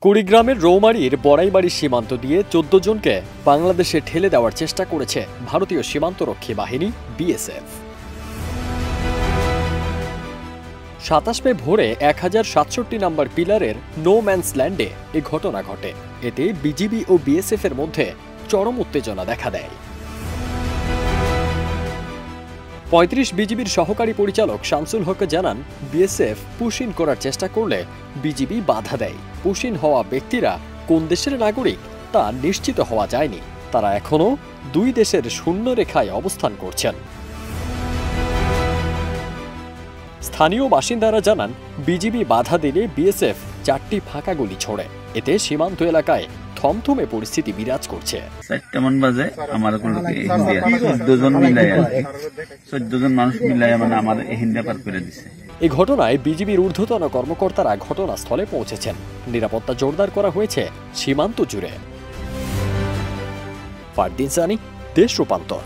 কুড়িগ্রামের রৌমারীর বড়াইবাড়ি সীমান্ত দিয়ে ১৪ জনকে বাংলাদেশে ঠেলে দেওয়ার চেষ্টা করেছে ভারতীয় সীমান্তরক্ষী বাহিনী বিএসএফ। ২৭ মে ভোরে ১০৬৭ নম্বর পিলারের নো ম্যানস ল্যান্ডে এ ঘটনা ঘটে। এতে বিজিবি ও বিএসএফ এর মধ্যে চরম উত্তেজনা দেখা দেয়। ৩৫ বিজিবির সহকারী পরিচালক শামসুল হক জানান, বিএসএফ পুশ ইন করার চেষ্টা করলে বিজিবি বাধা দেয়। পুশ ইন হওয়া ব্যক্তিরা কোন দেশের নাগরিক তা নিশ্চিত হওয়া যায়নি। তারা এখনও দুই দেশের শূন্য রেখায় অবস্থান করছেন। স্থানীয় বাসিন্দারা জানান, বিজিবি বাধা দিলে বিএসএফ ৪টি ফাঁকা গুলি ছোড়ে। এতে সীমান্ত এলাকায় থমথমে পরিস্থিতি বিরাজ করছে। ৪টা বাজে আমার ১৪ জন মিলাই ১৪ জন মানুষ মিলাই মানে আমার হিন্দা পার করে দিছে। এই ঘটনায় বিজিবির ঊর্ধ্বতন কর্মকর্তারা ঘটনাস্থলে পৌঁছেছেন। নিরাপত্তা জোরদার করা হয়েছে সীমান্ত জুড়ে। ফারদিন সানি, দেশ রূপান্তর।